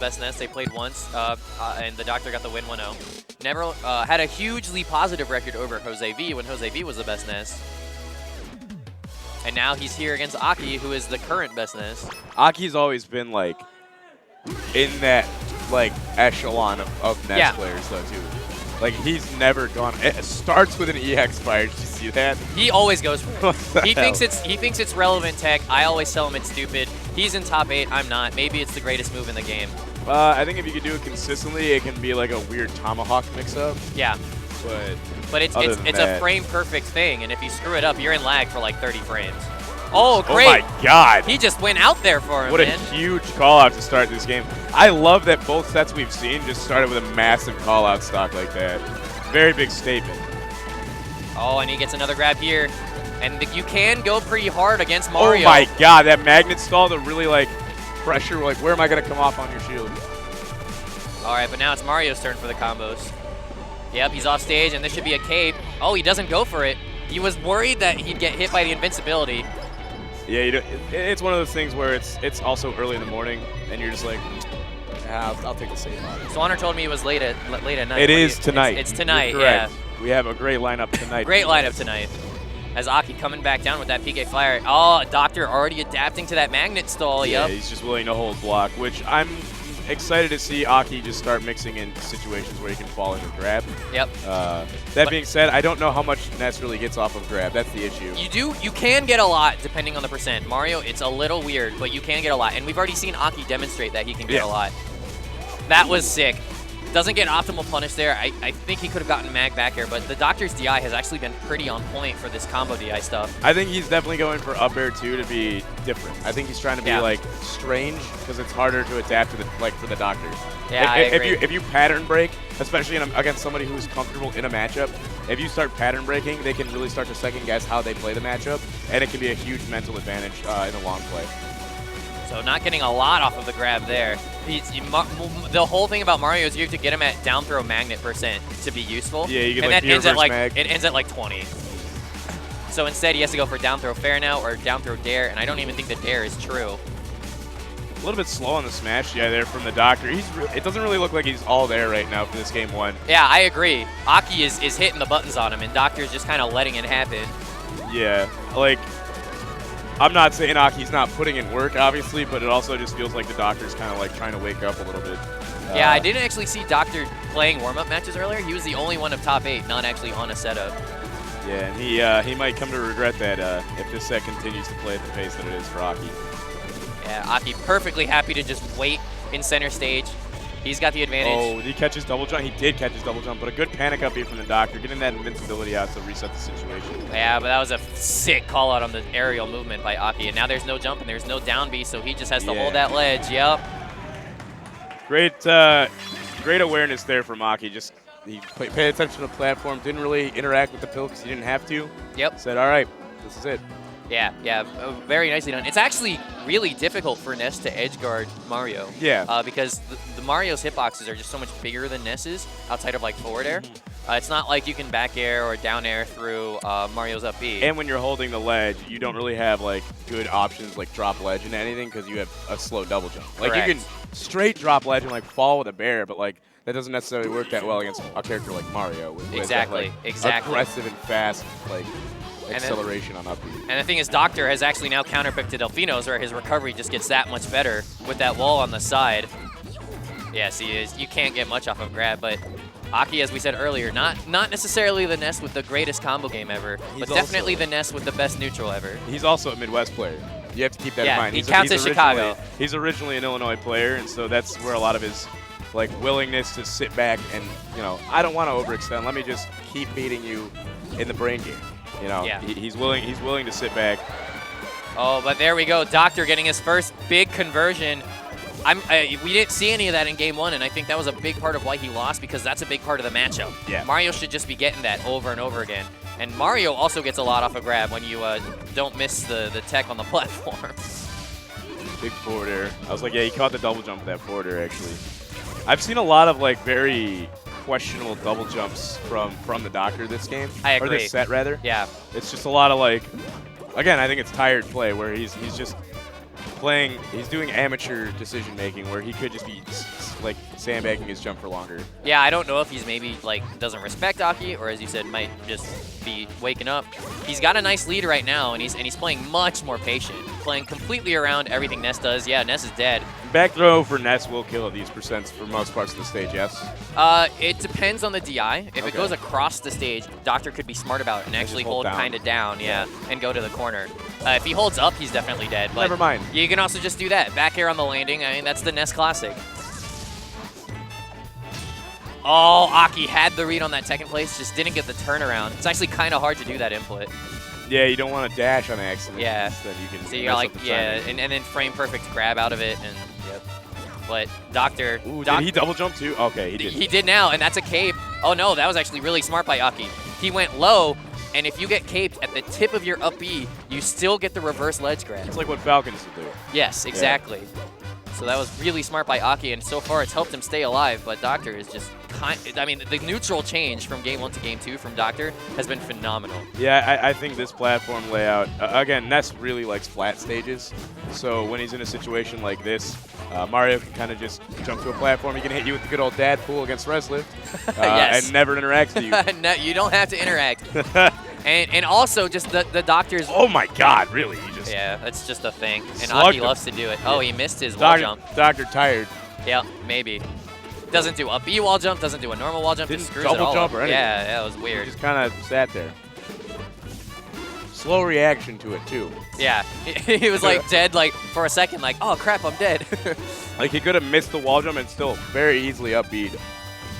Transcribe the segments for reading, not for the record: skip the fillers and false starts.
best Ness. They played once, and the Doctor got the win 1-0. Never had a hugely positive record over Jose V when Jose V was the best Ness. And now he's here against Aki, who is the current best Ness. Aki's always been like in that like echelon of Ness players though too. Like he's never gone. It starts with an EX fire. Did you see that? He always goes for it. He thinks it's relevant tech. I always tell him it's stupid. He's in top 8. I'm not. Maybe it's the greatest move in the game. I think if you can do it consistently, it can be like a weird tomahawk mix-up. Yeah. But it's a frame perfect thing, and if you screw it up, you're in lag for like 30 frames. Oh, great! Oh my God! He just went out there for him. What a huge call out to start this game. I love that both sets we've seen just started with a massive call out stock like that. Very big statement. Oh, and he gets another grab here, and you can go pretty hard against Mario. Oh my God! That magnet stall to really like pressure. Like, where am I gonna come off on your shield? All right, but now it's Mario's turn for the combos. Yep, he's off stage, and this should be a cape. Oh, he doesn't go for it. He was worried that he'd get hit by the invincibility. Yeah, it's one of those things where it's also early in the morning, and you're just like, yeah, I'll take the safe on it. Swanner told me it was late at night. It is tonight. It's tonight, yeah. We have a great lineup tonight. Great lineup tonight. As Aki coming back down with that PK Flyer. Oh, Doctor already adapting to that magnet stall. Yeah, yep. He's just willing to hold block, which I'm excited to see Aki just start mixing in situations where he can fall into grab. Yep. That being said, I don't know how much Ness really gets off of grab. That's the issue. You can get a lot depending on the percent. Mario, it's a little weird, but you can get a lot. And we've already seen Aki demonstrate that he can get a lot. That was sick. Doesn't get optimal punish there. I think he could have gotten mag back here, but the Doctor's DI has actually been pretty on point for this combo DI stuff. I think he's definitely going for up air too to be different. I think he's trying to be like strange because it's harder to adapt to the for the Doctor. Yeah, I agree. If you pattern break, especially against somebody who's comfortable in a matchup, if you start pattern breaking, they can really start to second guess how they play the matchup, and it can be a huge mental advantage in the long play. So not getting a lot off of the grab there. The whole thing about Mario is you have to get him at down throw magnet percent to be useful. Yeah, you get and like that ends at like mag. it ends at like 20. So instead he has to go for down throw fair now or down throw dare, and I don't even think the dare is true. A little bit slow on the smash there from the Doctor. It doesn't really look like he's all there right now for this game 1. Yeah, I agree. Aki is hitting the buttons on him, and Doctor's just kind of letting it happen. Yeah, like I'm not saying Aki's not putting in work, obviously, but it also just feels like the Doctor's kind of like trying to wake up a little bit. Yeah, I didn't actually see Doctor playing warm-up matches earlier. He was the only one of top 8 not actually on a setup. Yeah, and he might come to regret that if this set continues to play at the pace that it is for Aki. Yeah, Aki perfectly happy to just wait in center stage. He's got the advantage. Oh, did he catch his double jump? He did catch his double jump, but a good panic up B from the Doctor, getting that invincibility out to reset the situation. Yeah, but that was a sick call out on the aerial movement by Aki, and now there's no jump and there's no down B, so he just has to hold that ledge. Yep. Great awareness there from Aki. Just he paid attention to the platform, didn't really interact with the pill because he didn't have to. Yep. Said, all right, this is it. Yeah, very nicely done. It's actually really difficult for Ness to edge guard Mario. Yeah. Because the Mario's hitboxes are just so much bigger than Ness's outside of like forward air. It's not like you can back air or down air through Mario's up B. And when you're holding the ledge, you don't really have like good options like drop ledge and anything because you have a slow double jump. Like you can straight drop ledge and like fall with a bear, but like that doesn't necessarily work that well against a character like Mario. With Exactly. Aggressive and fast like acceleration on up B. And the thing is, Doctor has actually now counterpicked to Delfino's, where his recovery just gets that much better with that wall on the side. Yes, you can't get much off of grab, but Aki, as we said earlier, not necessarily the Ness with the greatest combo game ever, but definitely the Ness with the best neutral ever. He's also a Midwest player. You have to keep that in mind. He counts as Chicago. He's originally an Illinois player, and so that's where a lot of his like willingness to sit back and, you know, I don't want to overextend. Let me just keep beating you in the brain game. You know, he's willing to sit back. Oh, but there we go. Doctor getting his first big conversion. We didn't see any of that in game 1, and I think that was a big part of why he lost, because that's a big part of the matchup. Yeah. Mario should just be getting that over and over again. And Mario also gets a lot off a grab when you don't miss the tech on the platform. Big forward air. I was like, yeah, he caught the double jump with that forward air, actually. I've seen a lot of like very questionable double jumps from the Doctor this game. I agree. Or this set, rather. Yeah. It's just a lot of like, again, I think it's tired play where he's just he's doing amateur decision making where he could just be like sandbagging his jump for longer. Yeah, I don't know if he's maybe like doesn't respect Aki, or as you said, might just be waking up. He's got a nice lead right now, and he's playing much more patient, playing completely around everything Ness does. Yeah, Ness is dead. Back throw for Ness will kill at these percents for most parts of the stage, yes? It depends on the DI. If it goes across the stage, Doctor could be smart about it and actually hold kind of down, yeah, and go to the corner. If he holds up, he's definitely dead. But never mind. You can also just do that. Back air on the landing. I mean, that's the Ness classic. Oh, Aki had the read on that second place, just didn't get the turnaround. It's actually kind of hard to do that input. Yeah, you don't want to dash on accident. Yeah. Then you can so you're like, yeah, and then frame perfect grab out of it, and yep. But Doctor. Ooh, did he double jump too? Okay, he did. He did now, and that's a cape. Oh no, that was actually really smart by Aki. He went low, and if you get caped at the tip of your up B, you still get the reverse ledge grab. It's like what Falcons do. Yes, exactly. Yeah. So that was really smart by Aki, and so far it's helped him stay alive, but Doctor is just I mean, the neutral change from Game 1 to Game 2 from Doctor has been phenomenal. Yeah, I think this platform layout, again, Ness really likes flat stages, so when he's in a situation like this, Mario can kind of just jump to a platform. He can hit you with the good old dad pool against Reslift yes. and never interact with you. No, you don't have to interact. And also just the Doctor's... Oh my god, really? Yeah, that's just a thing. And Aki loves to do it. Oh, he missed his wall jump. Doctor tired. Yeah, maybe. Doesn't do a B wall jump, doesn't do a normal wall jump, Didn't just screws double it all jump up. or anything. Yeah, that was weird. He just kind of sat there. Slow reaction to it, too. Yeah, he was like dead like for a second, like, oh crap, I'm dead. Like he could have missed the wall jump and still very easily upbeat.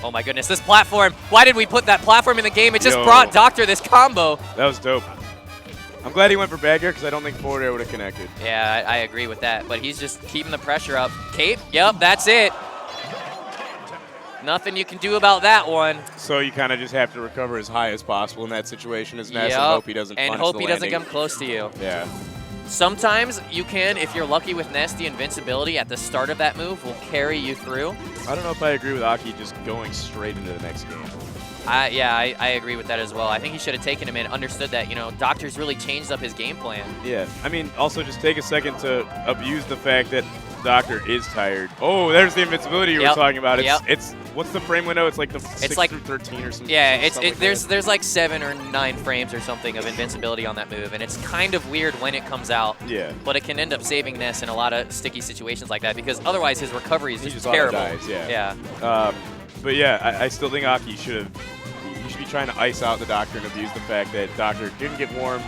Oh my goodness, this platform. Why did we put that platform in the game? It just brought Doctor this combo. That was dope. I'm glad he went for back air because I don't think forward air would have connected. Yeah, I agree with that. But he's just keeping the pressure up. Cape, yep, that's it. Nothing you can do about that one. So you kind of just have to recover as high as possible in that situation as Ness and hope he doesn't punish and hope the he landing. doesn't come close to you. Yeah. Sometimes you can, if you're lucky with Ness, the invincibility at the start of that move will carry you through. I don't know if I agree with Aki just going straight into the next game. Yeah, I agree with that as well. I think he should have taken him and understood that, you know, Doctor's really changed up his game plan. Yeah. I mean, also just take a second to abuse the fact that Doctor is tired. Oh, there's the invincibility you were talking about. It's what's the frame window? It's like the 6 through 13 or something. Yeah, there's like 7 or 9 frames or something of invincibility on that move, and it's kind of weird when it comes out. Yeah. But it can end up saving Ness in a lot of sticky situations like that because otherwise his recovery is just terrible. Dies, yeah. Yeah. But yeah, I still think Aki should be trying to ice out the Doctor and abuse the fact that Doctor didn't get warm,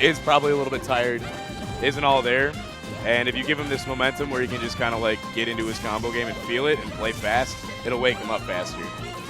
is probably a little bit tired, isn't all there. And if you give him this momentum where he can just kind of like get into his combo game and feel it and play fast, it'll wake him up faster.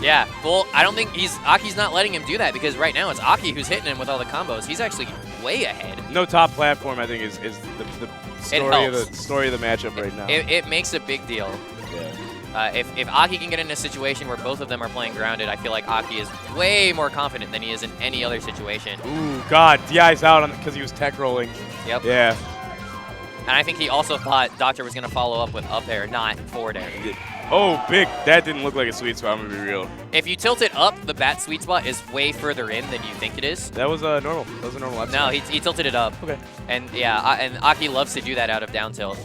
Yeah. Well, I don't think Aki's not letting him do that because right now it's Aki who's hitting him with all the combos. He's actually way ahead. No top platform, I think, is the story of the matchup right now. It makes a big deal. Yeah. If Aki can get in a situation where both of them are playing grounded, I feel like Aki is way more confident than he is in any other situation. Ooh, God, DI's out because he was tech rolling. Yep. Yeah. And I think he also thought Doctor was going to follow up with up air, not forward air. Oh, big. That didn't look like a sweet spot, I'm going to be real. If you tilt it up, the bat sweet spot is way further in than you think it is. That was normal. That was a normal up. No, he tilted it up. Okay. And yeah, and Aki loves to do that out of down tilt.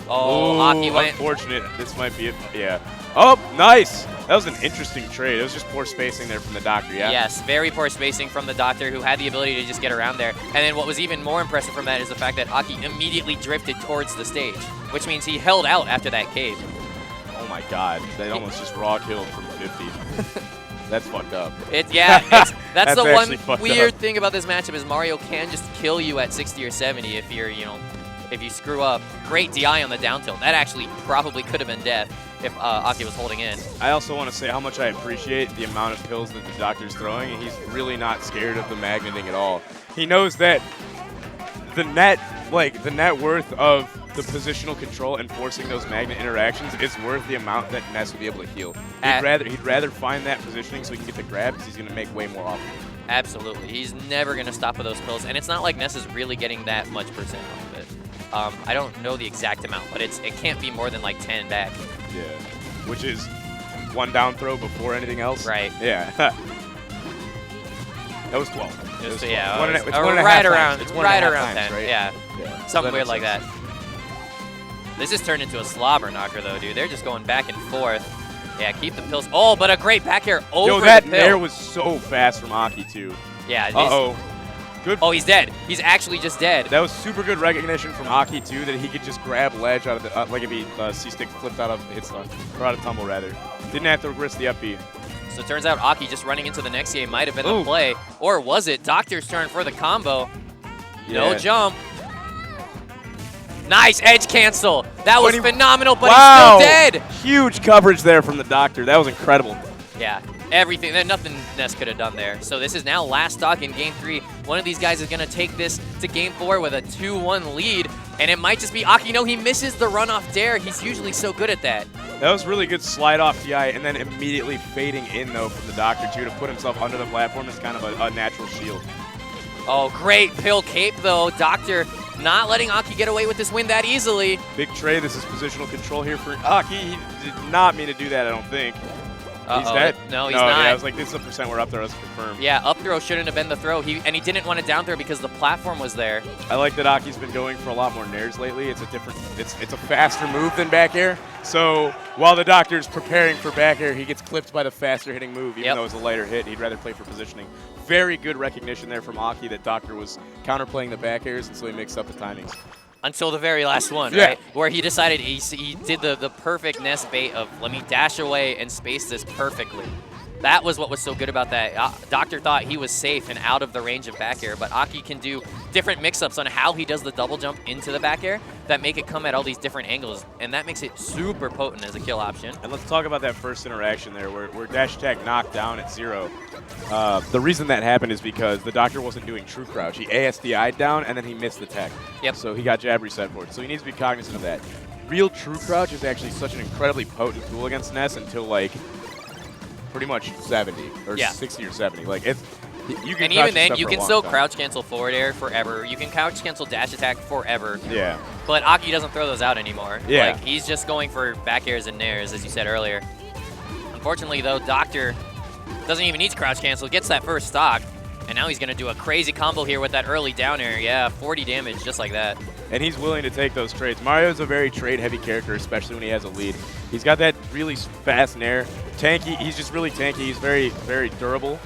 Oh, ooh, Aki went. Unfortunate. This might be it. Yeah. Oh, nice. That was an interesting trade. It was just poor spacing there from the Doctor, yeah? Yes, very poor spacing from the Doctor, who had the ability to just get around there. And then what was even more impressive from that is the fact that Aki immediately drifted towards the stage, which means he held out after that cave. Oh my God. They almost just raw killed from 50. That's fucked up. That's the one weird thing about this matchup is Mario can just kill you at 60 or 70 if you're, you know, if you screw up. Great DI on the down tilt. That actually probably could have been death if Aki was holding in. I also want to say how much I appreciate the amount of pills that the Doctor's throwing, and he's really not scared of the magneting at all. He knows that the net worth of the positional control and forcing those magnet interactions is worth the amount that Ness would be able to heal. He'd rather find that positioning so he can get the grab because he's going to make way more off of it. Absolutely. He's never going to stop with those pills, and it's not like Ness is really getting that much percent off of it. I don't know the exact amount, but it can't be more than like 10 back. Yeah, which is one down throw before anything else. Right. Yeah. That was 12. It was, 12. yeah, It's it was- one or and a right half around, times. It's one right and a half around times, 10. right? Yeah, So something that weird makes like that. sense. This has turned into a slobber knocker, though, dude. They're just going back and forth. Yeah, keep the pills. Oh, but a great back air over Yo, that the pill. nair was so fast from Aki, too. Yeah. Uh-oh. Good. Oh, he's dead. He's actually just dead. That was super good recognition from Aki, too, that he could just grab ledge out of the, like if he C-stick flipped out of hit stun, or out of tumble, rather. Didn't have to risk the up B. So it turns out Aki just running into the next game might have been the play. Or was it? Doctor's turn for the combo. Yeah. No jump. Nice edge cancel. That was phenomenal, but wow. he's still dead. Huge coverage there from the Doctor. That was incredible. Yeah, everything. Nothing Ness could have done there. So this is now last stock in Game 3. One of these guys is going to take this to Game 4 with a 2-1 lead. And it might just be Aki. No, he misses the runoff dare. He's usually so good at that. That was really good slide off DI, and then immediately fading in, though, from the Doctor, too, to put himself under the platform is kind of a natural shield. Oh, great pill cape, though. Doctor not letting Aki get away with this win that easily. Big Trey, this is positional control here for Aki. He did not mean to do that, I don't think. He's dead? No, he's not. Yeah, I was like, this is a percent we're up there. Let's confirm. Yeah, up throw shouldn't have been the throw. And he didn't want to down throw because the platform was there. I like that Aki's been going for a lot more nairs lately. It's a different, it's a faster move than back air. So while the Doctor's preparing for back air, he gets clipped by the faster hitting move, even though it's a lighter hit. He'd rather play for positioning. Very good recognition there from Aki that Doctor was counterplaying the back airs, and so he mixed up the timings. Until the very last one, right? Where he decided he did the perfect Ness bait of let me dash away and space this perfectly. That was what was so good about that. Doctor thought he was safe and out of the range of back air, but Aki can do different mix-ups on how he does the double jump into the back air that make it come at all these different angles, and that makes it super potent as a kill option. And let's talk about that first interaction there where dash attack knocked down at 0. The reason that happened is because the Doctor wasn't doing true crouch. He ASDI'd down, and then he missed the tech. Yep. So he got jab reset for it. So he needs to be cognizant of that. Real true crouch is actually such an incredibly potent tool against Ness until, like, pretty much 70 or 60 or 70. Like, it's you can. And even then, you can still crouch cancel forward air forever. You can crouch cancel dash attack forever. Yeah. But Aki doesn't throw those out anymore. Yeah. Like, he's just going for back airs and nairs, as you said earlier. Unfortunately, though, Doctor doesn't even need to crouch cancel. Gets that first stock. And now he's going to do a crazy combo here with that early down air. Yeah, 40 damage just like that. And he's willing to take those trades. Mario's a very trade-heavy character, especially when he has a lead. He's got that really fast nair. Tanky, he's just really tanky. He's very, very durable.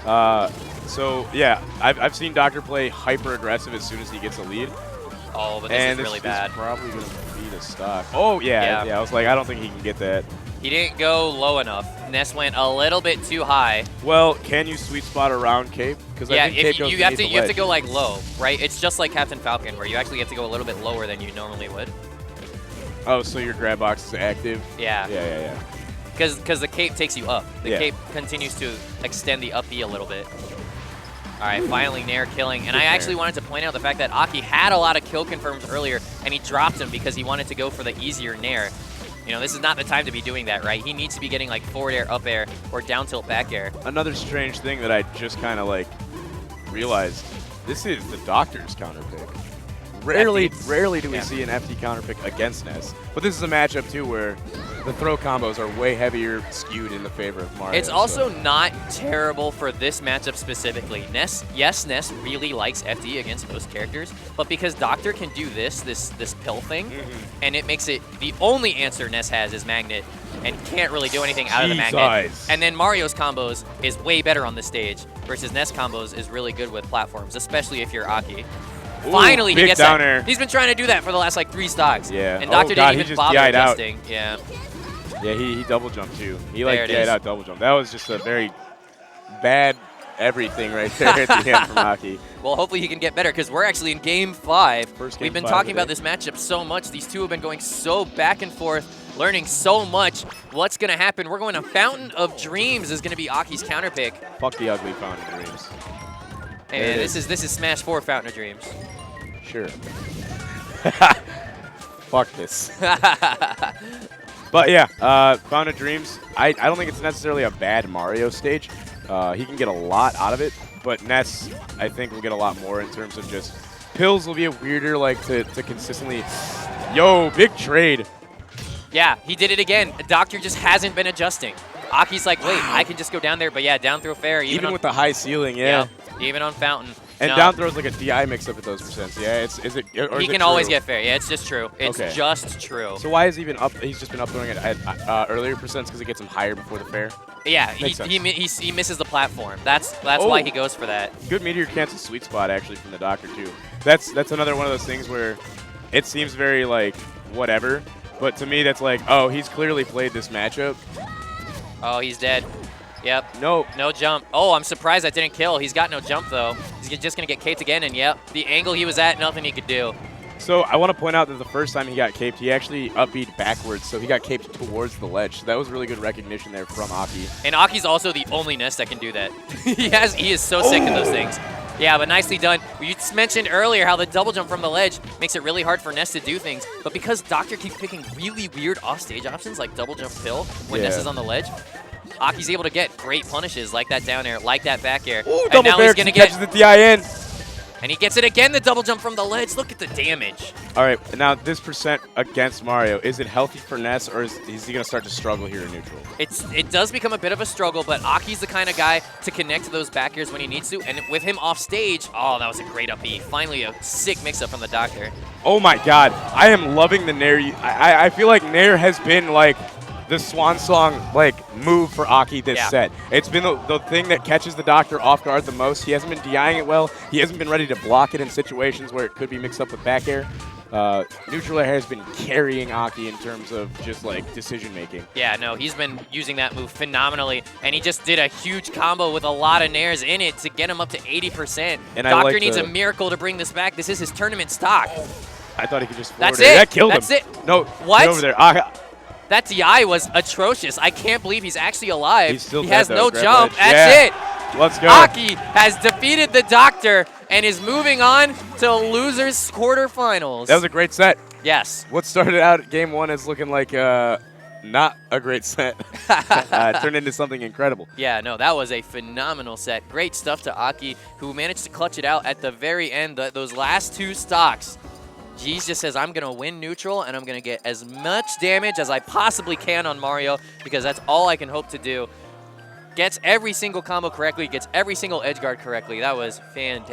So, yeah, I've seen Doctor play hyper-aggressive as soon as he gets a lead. Oh, but this is really bad. Probably going to beat a stock. Oh, yeah. I was like, I don't think he can get that. He didn't go low enough. Ness went a little bit too high. Well, can you sweet spot around Cape? Because yeah, I think Cape goes you have to go like low, right? It's just like Captain Falcon, where you actually have to go a little bit lower than you normally would. Oh, so your grab box is active? Yeah. Yeah. Because the cape takes you up. The cape continues to extend the up B a little bit. All right, finally Nair killing. And I actually wanted to point out the fact that Aki had a lot of kill confirms earlier, and he dropped them because he wanted to go for the easier Nair. You know, this is not the time to be doing that, right? He needs to be getting like forward air, up air, or down tilt, back air. Another strange thing that I just kind of like realized, this is the Doctor's counter pick. Rarely do we see an FD counter pick against Ness. But this is a matchup too where the throw combos are way heavier skewed in the favor of Mario. It's also not terrible for this matchup specifically. Ness really likes FD against most characters, but because Doctor can do this pill thing, and it makes it the only answer Ness has is Magnet, and can't really do anything out of the Magnet. And then Mario's combos is way better on the stage, versus Ness combos is really good with platforms, especially if you're Aki. Ooh, finally, he gets down that. air. He's been trying to do that for the last like 3 stocks. Yeah. And Doctor didn't even bother adjusting. Yeah, he double jumped too. He like DI'd out double jump. That was just a very bad everything right there at the end from Aki. Well, hopefully he can get better because we're actually in Game 5. We've been talking about this matchup so much. These two have been going so back and forth, learning so much. What's going to happen? We're going to Fountain of Dreams is going to be Aki's counter pick. Fuck the ugly Fountain of Dreams. Hey, man, this is Smash 4 Fountain of Dreams. Sure. Fuck this. But yeah, Fountain of Dreams, I don't think it's necessarily a bad Mario stage. He can get a lot out of it, but Ness, I think, will get a lot more in terms of just pills will be a weirder, like, to consistently. Yo, big trade. Yeah, he did it again. Doctor just hasn't been adjusting. Aki's like, wait, I can just go down there, but yeah, down throw fair. Even with the high ceiling, yeah. Even on Fountain. And no. down throws like a DI mix up at those percents. Yeah, He can always get fair. Yeah, it's just true. It's Okay. just true. So why is he even up? He's just been up throwing it at earlier percents because it gets him higher before the fair. Yeah, Makes he misses the platform. That's why he goes for that. Good meteor cancel sweet spot actually from the Doctor too. That's another one of those things where it seems very like whatever, but to me that's like, oh, he's clearly played this matchup. Oh, he's dead. Yep. No. No jump. Oh, I'm surprised that didn't kill. He's got no jump, though. He's just going to get caped again, and yep, the angle he was at, nothing he could do. So I want to point out that the first time he got caped, he actually upbeat backwards, so he got caped towards the ledge. So that was really good recognition there from Aki. And Aki's also the only Ness that can do that. He is so sick in those things. Yeah, but nicely done. You mentioned earlier how the double jump from the ledge makes it really hard for Ness to do things, but because Doctor keeps picking really weird offstage options like double jump pill when Ness is on the ledge, Aki's able to get great punishes like that down air, like that back air. Ooh, and double now bear he's going to catches get... the DIN. And he gets it again, the double jump from the ledge. Look at the damage. All right, now this percent against Mario, is it healthy for Ness, or is he going to start to struggle here in neutral? It does become a bit of a struggle, but Aki's the kind of guy to connect to those back airs when he needs to. And with him off stage, oh, that was a great up E. Finally, a sick mix-up from the Doctor. Oh my God, I am loving the Nair. I feel like Nair has been like the swan song move for Aki this set. It's been the thing that catches the Doctor off guard the most. He hasn't been DIing it well. He hasn't been ready to block it in situations where it could be mixed up with back air. Neutral air has been carrying Aki in terms of just decision making. Yeah, no, he's been using that move phenomenally, and he just did a huge combo with a lot of nairs in it to get him up to 80%. And Doctor needs a miracle to bring this back. This is his tournament stock. I thought he could just That's forward it. That killed him. That's it. No, what? Get over there. That DI was atrocious. I can't believe he's actually alive. He's still he dead, has though. no Grab jump. ledge. That's it. Let's go. Aki has defeated the Doctor and is moving on to losers quarterfinals. That was a great set. Yes. What started out at game one as looking like not a great set turned into something incredible. Yeah, no, that was a phenomenal set. Great stuff to Aki, who managed to clutch it out at the very end. Those last two stocks. Jeez just says, I'm going to win neutral, and I'm going to get as much damage as I possibly can on Mario, because that's all I can hope to do. Gets every single combo correctly, gets every single edge guard correctly. That was fantastic.